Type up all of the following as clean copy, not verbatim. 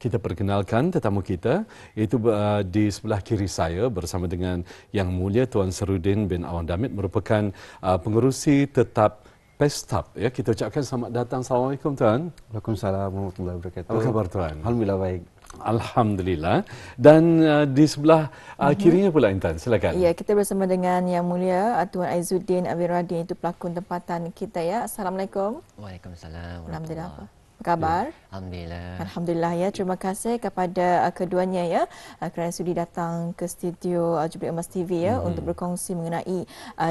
kita perkenalkan tetamu kita, iaitu di sebelah kiri saya bersama dengan Yang Mulia Tuan Sarudin bin Awang Damit, merupakan pengerusi tetap Pestap. Ya, kita ucapkan selamat datang. Assalamualaikum Tuan. Waalaikumsalam warahmatullahi wabarakatuh. Apa khabar Tuan? Alhamdulillah baik. Alhamdulillah. Dan di sebelah kirinya pula Intan, silakan. Ya, kita bersama dengan Yang Mulia Tuan Aizuddin Abid Radin, itu pelakon tempatan kita ya. Assalamualaikum. Waalaikumsalam. Alhamdulillah. Apa khabar? Alhamdulillah. Alhamdulillah ya. Terima kasih kepada keduanya ya kerana sudi datang ke studio Jubilee Emas TV ya untuk berkongsi mengenai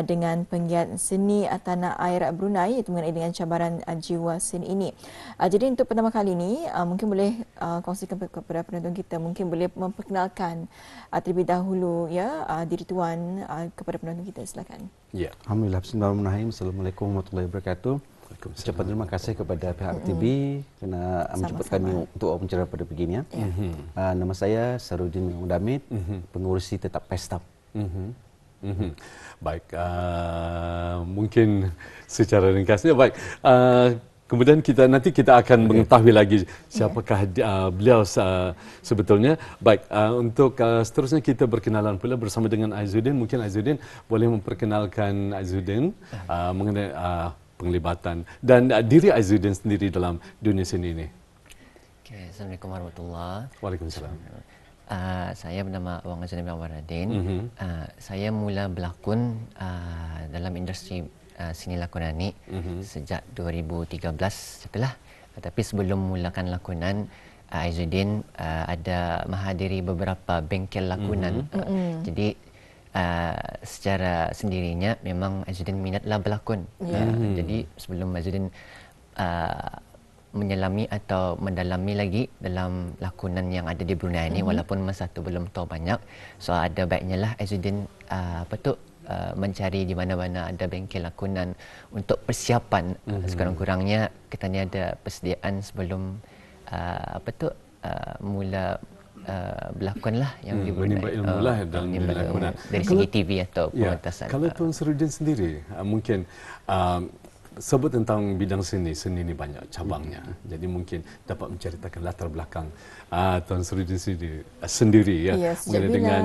dengan penggiat seni tanah air Brunei, iaitu mengenai dengan cabaran jiwa seni ini. Jadi untuk pertama kali ini mungkin boleh kongsikan kepada penonton kita, mungkin boleh memperkenalkan terlebih dahulu ya diri tuan kepada penonton kita, silakan. Ya. Alhamdulillah. Bismillahirrahmanirrahim. Assalamualaikum warahmatullahi wabarakatuh. Ucapan terima kasih kepada pihak TV kerana menjemput kami untuk wawancara pada pagi ini. Nama saya Sarudin bin Awang Damit, pengurusi tetap Pestap. Baik, mungkin secara ringkasnya baik. Kemudian nanti kita akan mengetahui lagi siapakah beliau sebetulnya. Baik, untuk seterusnya kita berkenalan pula bersama dengan Aizuddin. Mungkin Aizuddin boleh memperkenalkan Aizuddin mengenai penglibatan dan diri Aizuddin sendiri dalam dunia seni ini. Okay, Assalamualaikum warahmatullahi wabarakatuh. Waalaikumsalam. Saya bernama Awang Aizuddin bin Awang Radin. Saya mula berlakon dalam industri seni lakonan ni sejak 2013 itulah. Tapi sebelum mulakan lakonan, Aizuddin ada menghadiri beberapa bengkel lakonan. Jadi secara sendirinya memang Aizuddin minatlah berlakon. Jadi sebelum Aizuddin menyelami atau mendalami lagi dalam lakonan yang ada di Brunei ini, walaupun masa tu belum tahu banyak, so ada baiknya lah Aizuddin mencari di mana-mana ada bengkel lakonan untuk persiapan. Sekurang-kurangnya kita ni ada persediaan sebelum mula berlakon lah yang di Brunei. Menimba ilmu lah dalam lakonan. Dari segi TV atau pementasan. Kalau Tuan Sarudin sendiri, mungkin sebut tentang bidang seni ini banyak cabangnya. Jadi mungkin dapat menceritakan latar belakang Tuan Sarudin sendiri ya, mengenai dengan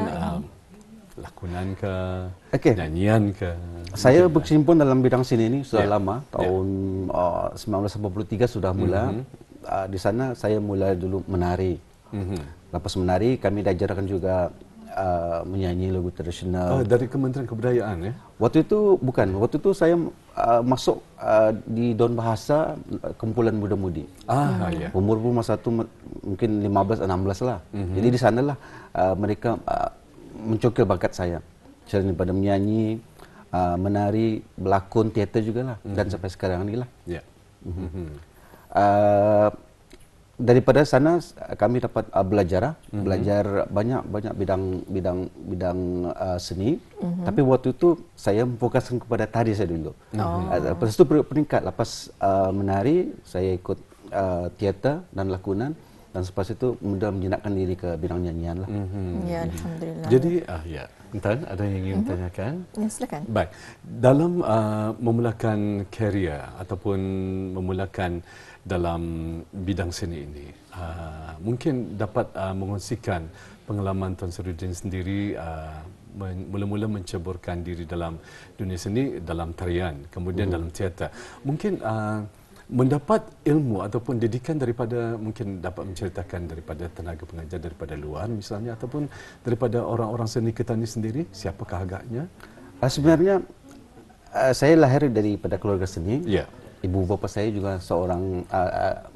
lakonan ke, nyanyian ke. Saya berkecimpung dalam bidang seni ini sudah lama, tahun 1983 sudah mula. Di sana saya mula dulu menari. Lepas menari, kami diajarkan juga menyanyi lagu tradisional. Dari Kementerian Kebudayaan ya? Waktu itu bukan. Waktu itu saya masuk di Don Bahasa Kumpulan Muda-Mudi. Ya. Umur pun masa itu mungkin 15-16 lah. Jadi di sanalah mereka mencokil bakat saya. Selain daripada menyanyi, menari, berlakon, teater juga lah. Dan sampai sekarang ni lah. Ya. Daripada sana kami dapat belajar banyak bidang seni. Tapi waktu itu saya memfokuskan kepada tari saya dulu. Lepas itu peningkat, lepas menari saya ikut teater dan lakonan, dan selepas itu mudah menjinakkan diri ke bidang nyanyian lah. Ya, alhamdulillah. Jadi Intan, ada yang ingin tanyakan? Ya, silakan. Baik, dalam memulakan karier ataupun memulakan dalam bidang seni ini, mungkin dapat mengongsikan pengalaman Tuan Sarudin sendiri mula-mula menceburkan diri dalam dunia seni, dalam tarian, kemudian dalam teater. Mungkin mendapat ilmu ataupun didikan daripada, mungkin dapat menceritakan daripada tenaga pengajar daripada luar misalnya, ataupun daripada orang-orang seni kita ni sendiri, siapakah agaknya? Sebenarnya saya lahir daripada keluarga seni. Ya. Ibu bapa saya juga seorang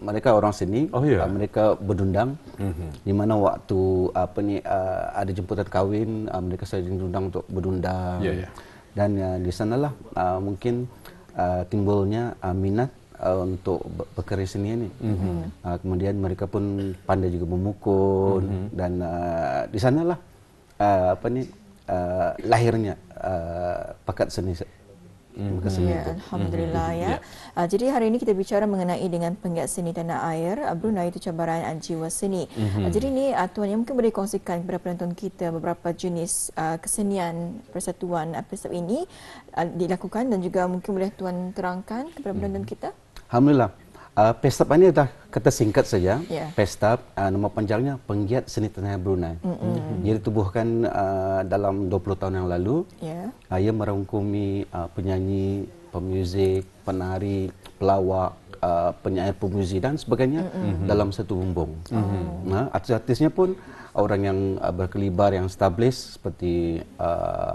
mereka orang seni. Mereka berdundang. Di mana waktu ada jemputan kahwin, mereka sering diundang untuk berdundang. Dan di sanalah mungkin timbulnya minat untuk berkarya seni ini. Kemudian mereka pun pandai juga memukul, dan di sanalah lahirnya bakat seni. Ya, alhamdulillah ya. Jadi hari ini kita bicara mengenai dengan penggiat seni tanah air Brunei, itu cabaran jiwa seni. Jadi ini Tuan yang mungkin boleh kongsikan kepada penonton kita beberapa jenis kesenian persatuan Pestap ini dilakukan, dan juga mungkin boleh Tuan terangkan kepada penonton kita. Alhamdulillah. Pestap ini adalah kata singkat saja. Pestap, nama panjangnya Penggiat Seni Tanah Air Brunei. Dia ditubuhkan dalam 20 tahun yang lalu. Ia merangkumi penyanyi, pemuzik, penari, pelawak, penyair pemuzik dan sebagainya dalam satu bumbung. Artis-artisnya pun orang yang berkelibar, yang established seperti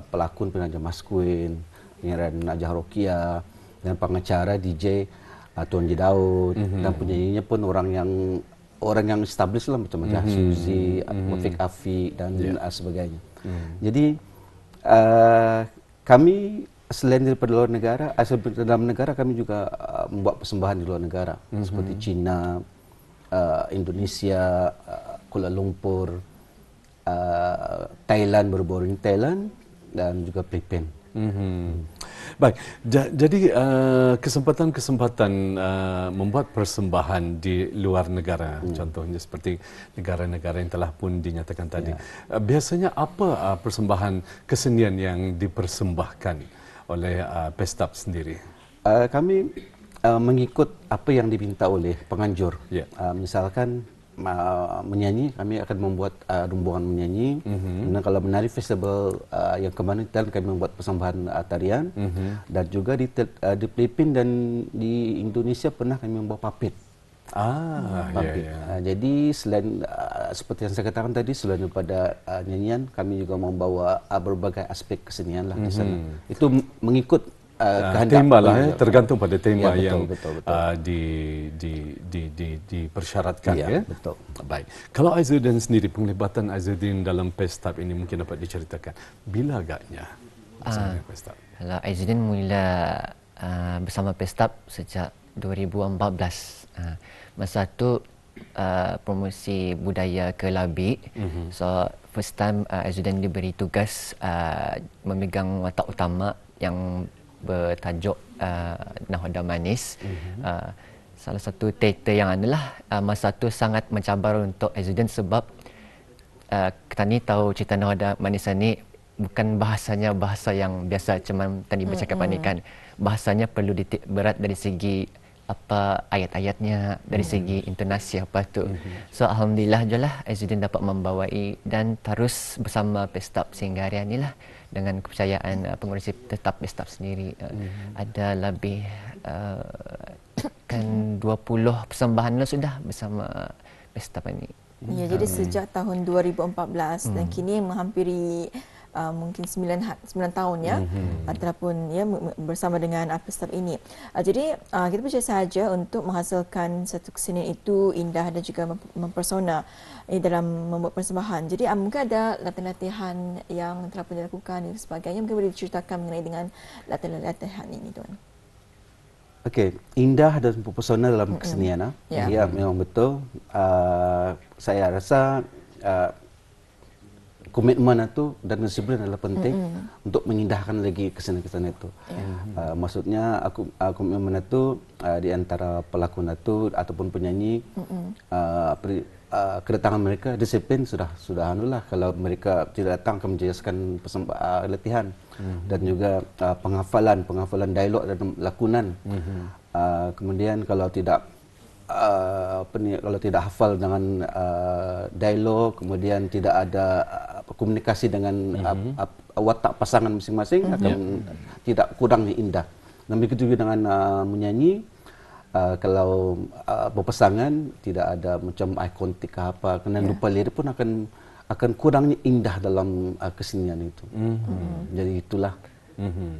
pelakon Penaja Mas Queen, penyiar Najah Rokia, dan pengacara DJ Tuan Ji Daud, dan penyanyinya pun orang yang established lah macam Jah Suzy, Mufiq Afiq dan sebagainya. Jadi kami selain daripada luar negara, dalam negara kami juga membuat persembahan di luar negara seperti China, Indonesia, Kuala Lumpur, Thailand, baru-baru ini Thailand dan juga Philippines. Baik, jadi kesempatan-kesempatan membuat persembahan di luar negara, contohnya seperti negara-negara yang telah pun dinyatakan tadi. Biasanya apa persembahan kesenian yang dipersembahkan oleh Pestap sendiri? Kami mengikut apa yang diminta oleh penganjur. Misalkan menyanyi, kami akan membuat rombongan menyanyi. Dan kalau menari festival yang kemarin kami membuat persembahan tarian. Dan juga di Filipina dan di Indonesia pernah kami membawa papit. Papit. Jadi selain seperti yang saya katakan tadi, selain daripada nyanyian, kami juga membawa berbagai aspek kesenian lah di sana. Itu mengikut tema lah, tergantung pada tema yang dipersyaratkan. Betul. Baik. Kalau Aizudin sendiri, penglibatan Aizudin dalam Pestap ini mungkin dapat diceritakan. Bila agaknya bersama Pestap? Kalau Aizudin mula bersama Pestap sejak 2014. Masa tu promosi budaya ke Labi. So first time Aizudin diberi tugas memegang watak utama yang bertajuk Nahoda Manis. Salah satu teater yang adalah masa tu sangat mencabar untuk Aizudin sebab kita ni tahu cerita Nahoda Manis ni bukan bahasanya bahasa yang biasa cuma tadi bercakap ni kan. Bahasanya perlu dititik berat dari segi apa ayat-ayatnya, dari segi intonasi apa tu. So alhamdulillah je lah Aizudin dapat membawai dan terus bersama Pestap sehingga hari ini lah dengan kepercayaan pengurusi tetap Pestap sendiri. Ada lebih kan 20 persembahan lah sudah bersama Pestap ini. Ya, jadi sejak tahun 2014 dan kini menghampiri mungkin 9 tahun ya ataupun ya bersama dengan Pestap ini. Jadi kita percaya saja untuk menghasilkan satu kesenian itu indah dan juga mempersona dalam membuat persembahan. Jadi mungkin ada latihan-latihan yang telah pun dilakukan dan sebagainya. Mungkin boleh diceritakan mengenai dengan latihan-latihan ini, Tuan. Okey, indah dan mempersona dalam kesenian. Ya, memang betul. Saya rasa komitmen itu dan disiplin adalah penting untuk mengindahkan lagi kesenian-kesenian itu. Maksudnya komitmen itu di antara pelakon itu ataupun penyanyi, kedatangan mereka disiplin sudah anulah. Kalau mereka tidak datang akan menjejaskan latihan dan juga penghafalan dialog dan lakonan. Kemudian kalau tidak kalau tidak hafal dengan dialog, kemudian tidak ada komunikasi dengan watak pasangan masing-masing, akan tidak kurangnya indah. Dan begitu juga dengan menyanyi, kalau berpasangan tidak ada macam eye contact apa, kena lupa lirik pun akan kurangnya indah dalam kesenian itu. Jadi itulah.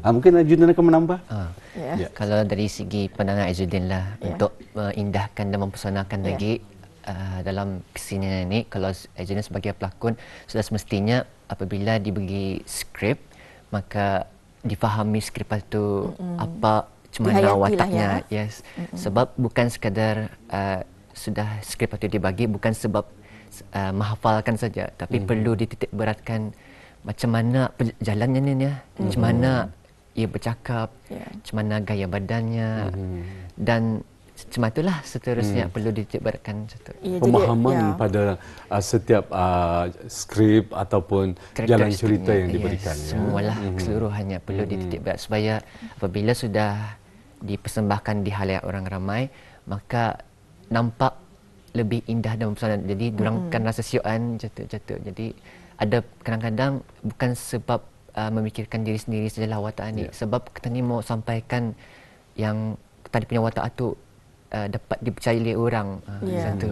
Mungkin Aizudin akan menambah. Kalau dari segi pandangan Aizudin lah untuk mengindahkan dan mempersonakan lagi dalam kesenian ini, kalau Aizudin sebagai pelakon sudah semestinya apabila diberi skrip maka difahami skrip itu apa cemana wataknya. Sebab bukan sekadar sudah skrip itu dibagi bukan sebab menghafalkan saja, tapi perlu dititik beratkan macam mana perjalanannya ni, macam mana ia bercakap, macam mana gaya badannya, dan macam itulah seterusnya perlu dititikberatkan. Pemahaman pada setiap skrip ataupun jalan cerita yang diberikan. Semualah keseluruhannya perlu dititikberat supaya apabila sudah dipersembahkan di halayak orang ramai, maka nampak lebih indah dan mempesona. Jadi durang kan rasa sioan jatuh. Jadi ada kadang-kadang bukan sebab memikirkan diri sendiri sajalah watak ni, sebab kita ni mau sampaikan yang tadi punya watak tu dapat dipercayai oleh orang. Satu.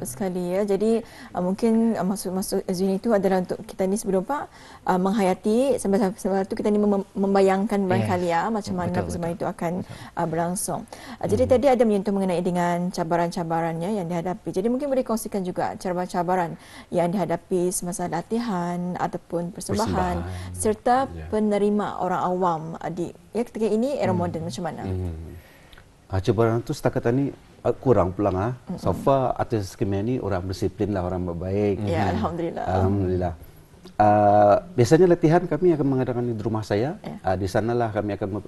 Sekali ya. Jadi mungkin maksud Azwin itu adalah untuk kita ni sebelum Pak menghayati sambil tu kita ni membayangkan barangkali macam mana persembahan itu akan berlangsung. Jadi tadi ada menyentuh mengenai dengan cabaran-cabarannya yang dihadapi. Jadi mungkin boleh kongsikan juga cabaran-cabaran yang dihadapi semasa latihan ataupun persembahan serta penerima orang awam ketika ini era moden macam mana? Cabaran itu setakat ini kurang pulang. So far artis kami ni orang disiplin lah, orang berbaik. Ya, alhamdulillah. Alhamdulillah. Biasanya latihan kami akan mengadakan di rumah saya. Di sanalah kami akan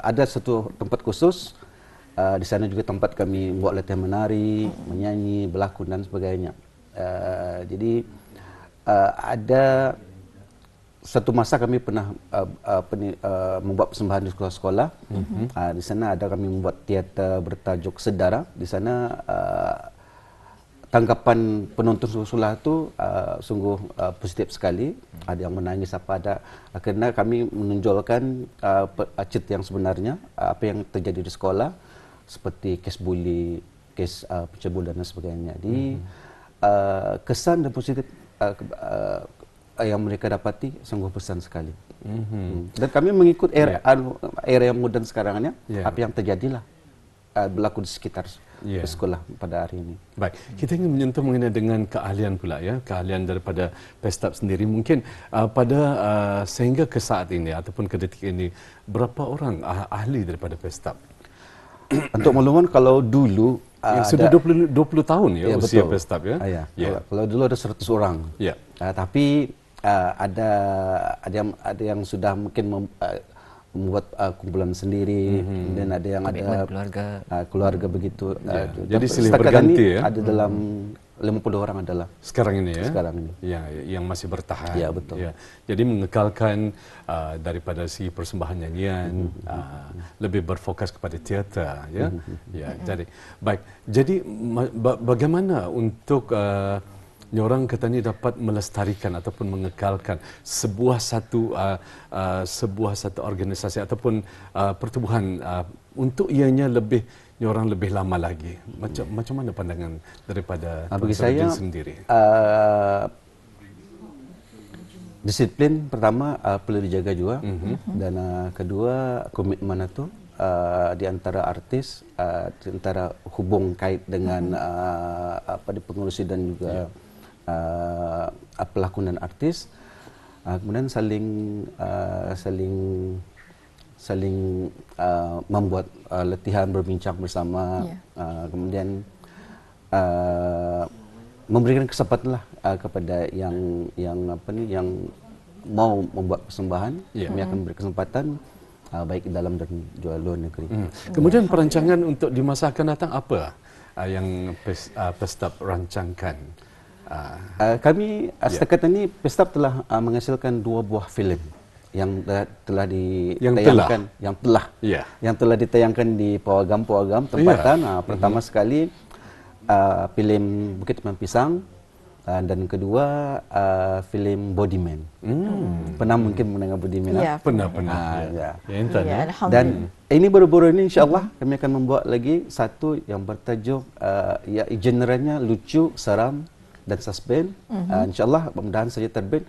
ada satu tempat khusus. Di sana juga tempat kami buat latihan menari, menyanyi, berlakon dan sebagainya. Jadi ada satu masa kami pernah membuat persembahan di sekolah-sekolah. Di sana ada kami membuat teater bertajuk Sedara. Di sana tanggapan penonton sekolah itu sungguh positif sekali. Ada yang menangis ada. Kerana kami menonjolkan cerita yang sebenarnya, apa yang terjadi di sekolah, seperti kes bully, kes pencabulan dan sebagainya. Jadi kesan dan positif yang mereka dapati sungguh besar sekali. Dan kami mengikut era yang moden sekarang apa yang terjadilah berlaku di sekitar sekolah pada hari ini. Baik, kita ingin menyentuh mengenai dengan keahlian pula keahlian daripada Pestap sendiri. Mungkin pada sehingga ke saat ini ataupun ke detik ini berapa orang ahli daripada Pestap? Untuk makluman, kalau dulu sudah 20 tahun usia betul. Pestap Kalau dulu ada 100 orang. Tapi ada yang sudah mungkin membuat kumpulan sendiri, dan ada yang ada keluarga begitu. Jadi silih berganti ada dalam 50 orang adalah sekarang ini sekarang ini yang masih bertahan. Betul. Jadi mengekalkan daripada segi persembahan nyanyian, lebih berfokus kepada teater jadi baik. Jadi bagaimana untuk orang kata ni dapat melestarikan ataupun mengekalkan sebuah satu organisasi ataupun pertubuhan untuk ianya orang lebih lama lagi. Macam mana pandangan daripada bagi saya sendiri? Disiplin pertama perlu dijaga juga, dan kedua komitmen itu di antara artis, di antara hubung kait dengan pengurusi dan juga pelakon dan artis, kemudian saling membuat latihan, berbincang bersama, kemudian memberikan kesempatan kepada yang mau membuat persembahan. Kami akan beri kesempatan baik dalam dan juga luar negeri. Kemudian perancangan untuk di masa akan datang apa yang Pestap rancangkan? Kami setakat ini Pestap telah menghasilkan 2 buah filem yang telah ditayangkan, yang telah ditayangkan di pawagam tempatan. Pertama sekali filem Bukit Teman Pisang, dan kedua filem Bodyman. Pernah mungkin mendengar Bodyman? Pernah. Dan ini baru-baru ini insya-Allah kami akan membuat lagi satu yang bertajuk genrenya lucu, seram dan suspense. Insya-Allah mudah-mudahan saja terbit,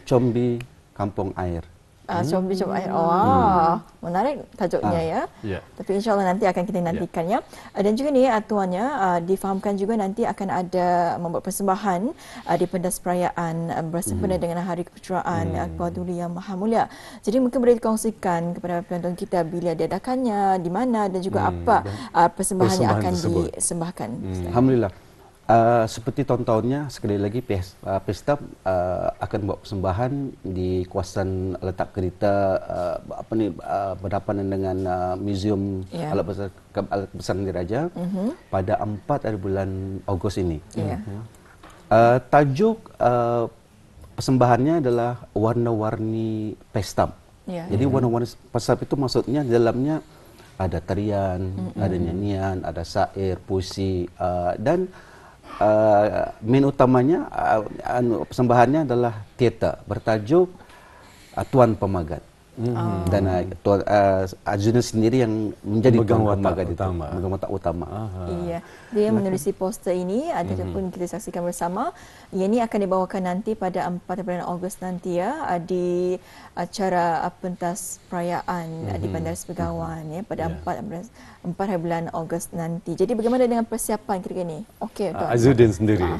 Combi Kampung Air. Combi Air. Menarik tajuknya Tapi insya-Allah nanti akan kita nantikan Dan juga ni tuannya difahamkan juga nanti akan ada membuat persembahan di pentas perayaan bersempena dengan Hari Kepeteraan Akbar Duli Yang Maha Mulia. Jadi mungkin boleh dikongsikan kepada penonton kita bila diadakannya, di mana dan juga apa persembahan yang akan disembahkan. Alhamdulillah. Seperti tahun-tahunnya, sekali lagi Pestap akan buat persembahan di kawasan letak kereta berhadapan dengan Museum Alat Besar Diraja pada 4 hari bulan Ogos ini. Tajuk persembahannya adalah warna-warni Pestap. Jadi warna-warni Pestap itu maksudnya di dalamnya ada tarian, ada nyanyian, ada syair, puisi, dan main utamanya persembahannya adalah teater bertajuk Tuan Pemagat. Dan Tuan Azudin sendiri yang menjadi pemegang Tuan watak Pemagat utama. itu, pemegang watak utama. Iya, dia yang menerusi poster ini ataupun kita saksikan bersama. Ia ini akan dibawakan nanti pada 4 bulan Ogos nanti ya, di acara pentas perayaan di Bandar Sebegawan ya pada 4 bulan Ogos nanti. Jadi bagaimana dengan persiapan ketika ini? Okey, Tuan Azudin sendiri.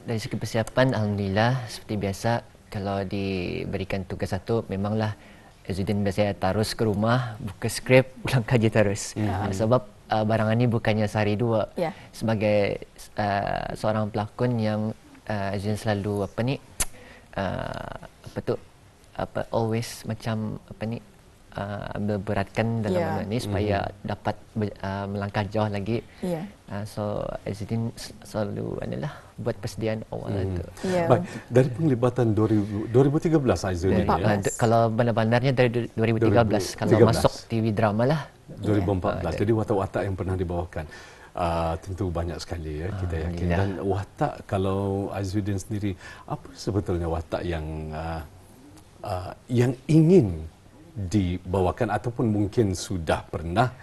Dari segi persiapan, alhamdulillah seperti biasa. Kalau diberikan tugas satu, memanglah Azudin biasanya terus ke rumah, buka skrip, ulang kaji terus. Sebab barangan ini bukannya sehari dua. Sebagai seorang pelakon yang Azudin selalu always macam ambil beratkan dalam ini supaya dapat melangkah jauh lagi. So Azudin selalu adalah buat persediaan awal itu. Baik, dari penglibatan 2013 Azudin ya. Kalau benar-benarnya dari 2013 kalau masuk TV drama lah 2014. Jadi watak-watak yang pernah dibawakan tentu banyak sekali ya, kita yakin. Dan watak, kalau Azudin sendiri, apa sebetulnya watak yang ingin dibawakan ataupun mungkin sudah pernah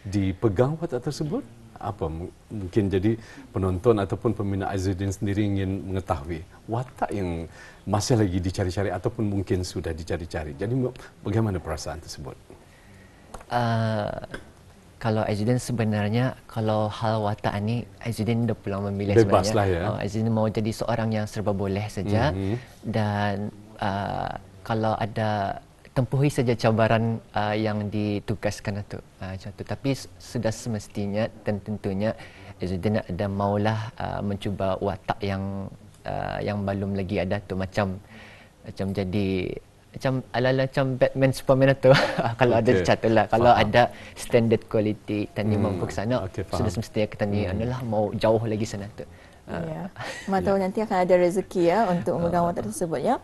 dipegang watak tersebut? Apa mungkin jadi penonton ataupun peminat Azudin sendiri ingin mengetahui watak yang masih lagi dicari-cari ataupun mungkin sudah dicari-cari. Jadi bagaimana perasaan tersebut? Kalau Azudin sebenarnya, kalau hal watak ini Azudin dah pulang memilih bebas sebenarnya. Lah ya. Azudin mau jadi seorang yang serba boleh saja dan kalau ada tempuhi saja cabaran yang ditugaskan itu. Tapi sudah semestinya dan tentunya Azudin ada maulah mencuba watak yang belum lagi ada tu, macam jadi macam ala-ala macam Batman Superman itu. Kalau ada catalah, kalau ada standard quality tani mampu ke sana, sudah semestinya kita ni adalah mau jauh lagi sana tu. Tahu nanti akan ada rezeki ya untuk memegang watak tersebut ya.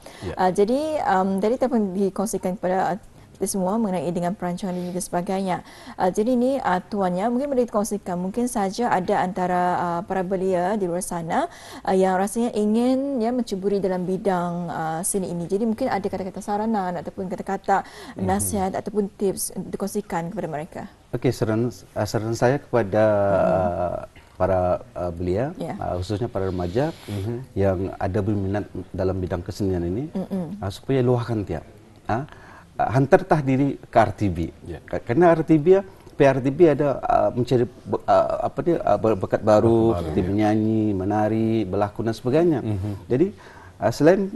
Jadi dari telepon dikongsikan kepada kita semua mengenai dengan perancangan dan juga sebagainya. Jadi ini tuannya mungkin boleh dikongsikan, mungkin saja ada antara para belia di luar sana yang rasanya ingin mencuburi dalam bidang seni ini. Jadi mungkin ada kata-kata saranan ataupun kata-kata nasihat ataupun tips untuk dikongsikan kepada mereka. Okey, saran saya kepada para belia, khususnya para remaja yang ada berminat dalam bidang kesenian ini, supaya luahkan tiap. Hantarlah diri ke RTB. Karena PRTB ada mencari bakat baru seperti menyanyi, menari, berlakon dan sebagainya. Jadi selain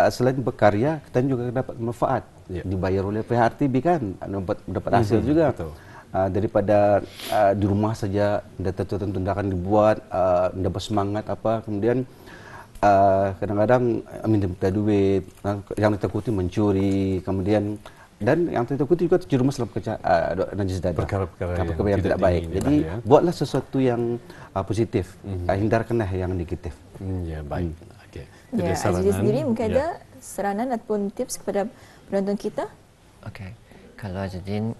selain berkarya, kita juga dapat manfaat. Dibayar oleh PRTB kan, dapat hasil juga. Daripada di rumah saja, tentu akan dibuat, dapat semangat kemudian kadang-kadang minta duit, yang ditakuti mencuri, kemudian dan yang ditakuti juga terjerumus dalam najis dada, perkara-perkara yang tidak baik. Jadi buatlah sesuatu yang positif, hindarkanlah yang negatif. Baik. Okey. Azudin sendiri mungkin ada saranan ataupun tips kepada penonton kita? Okey. Kalau Azudin,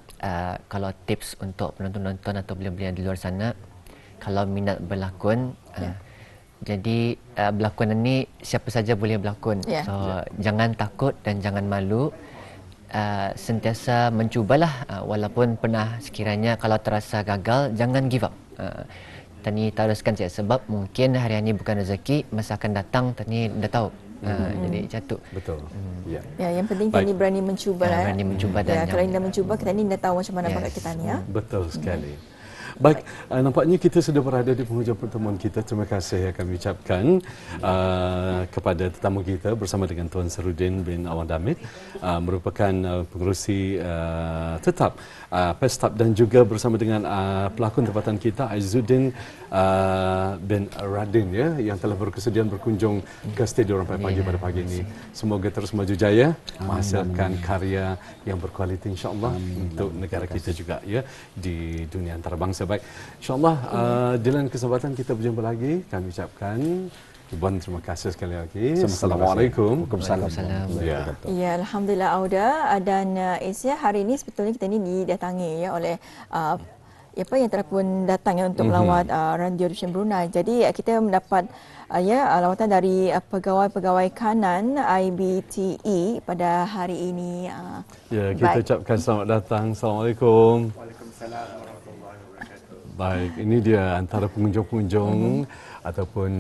kalau tips untuk penonton-penonton atau belia-belia di luar sana, kalau minat berlakon, jadi berlakon ini siapa saja boleh berlakon. So jangan takut dan jangan malu. Sentiasa mencubalah, walaupun pernah sekiranya kalau terasa gagal, jangan give up. Tani teruskan saja, sebab mungkin hari ini bukan rezeki, masa akan datang tani dah tahu. Jadi jatuh. Betul. Yang penting tani berani mencuba. Berani mencuba dan kalau anda mencuba, kita ni dah tahu macam mana bakat kita ni ya. Betul sekali. Baik, nampaknya kita sudah berada di penghujung pertemuan kita. Terima kasih yang kami ucapkan kepada tetamu kita bersama dengan Tuan Sarudin bin Awang Damit, merupakan pengerusi tetap Pestap, dan juga bersama dengan pelakon tempatan kita Azudin bin Radin yang telah berkesediaan berkunjung ke Studio Rampai Pagi pada pagi ini. Semoga terus maju jaya, menghasilkan karya yang berkualiti insya-Allah untuk negara kita juga di dunia antarabangsa. baik. InsyaAllah di lain kesempatan kita berjumpa lagi. Kami ucapkan ribuan terima kasih sekali lagi. Assalamualaikum. Waalaikumsalam. Ya, alhamdulillah Auda dan Asia, hari ini sebetulnya kita ini didatangi ya oleh yang telah pun datang ya untuk melawat Radio Dusun Brunei. Jadi kita mendapat lawatan dari pegawai-pegawai kanan IBTE pada hari ini. Ya, kita ucapkan selamat datang. Assalamualaikum. Waalaikumsalam warahmatullahi wabarakatuh. Baik, ini dia antara pengunjung-pengunjung ataupun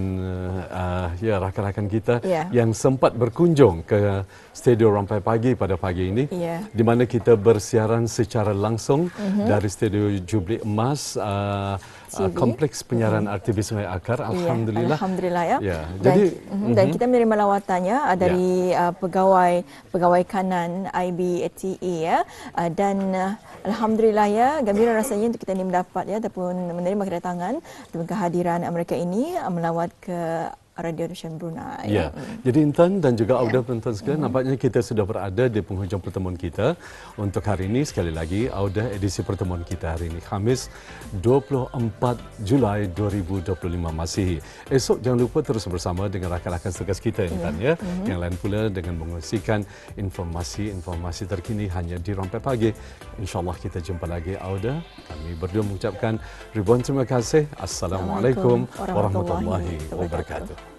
rakan-rakan kita yang sempat berkunjung ke Studio Rampai Pagi pada pagi ini, di mana kita bersiaran secara langsung dari Studio Jubilee Emas, Kompleks Penyiaran RTV Sungai Akar. Alhamdulillah. Alhamdulillah ya. Jadi dan kita menerima lawatannya dari pegawai kanan IBTE ya, dan alhamdulillah ya, gembira rasanya untuk kita ini mendapat ataupun menerima kedatangan dan kehadiran mereka ini melawat ke Radio Dusun Brunei. Ya. Jadi Intan dan juga Auda penonton sekalian, nampaknya kita sudah berada di penghujung pertemuan kita untuk hari ini. Sekali lagi, Auda, edisi pertemuan kita hari ini Khamis 24 Julai 2025 Masihi. Esok jangan lupa terus bersama dengan rakan-rakan tugas kita Intan ya. Yang lain pula dengan mengongsikan informasi terkini hanya di Rampai Pagi. InsyaAllah kita jumpa lagi Auda. Kami berdua mengucapkan ribuan terima kasih. Assalamualaikum warahmatullahi wabarakatuh.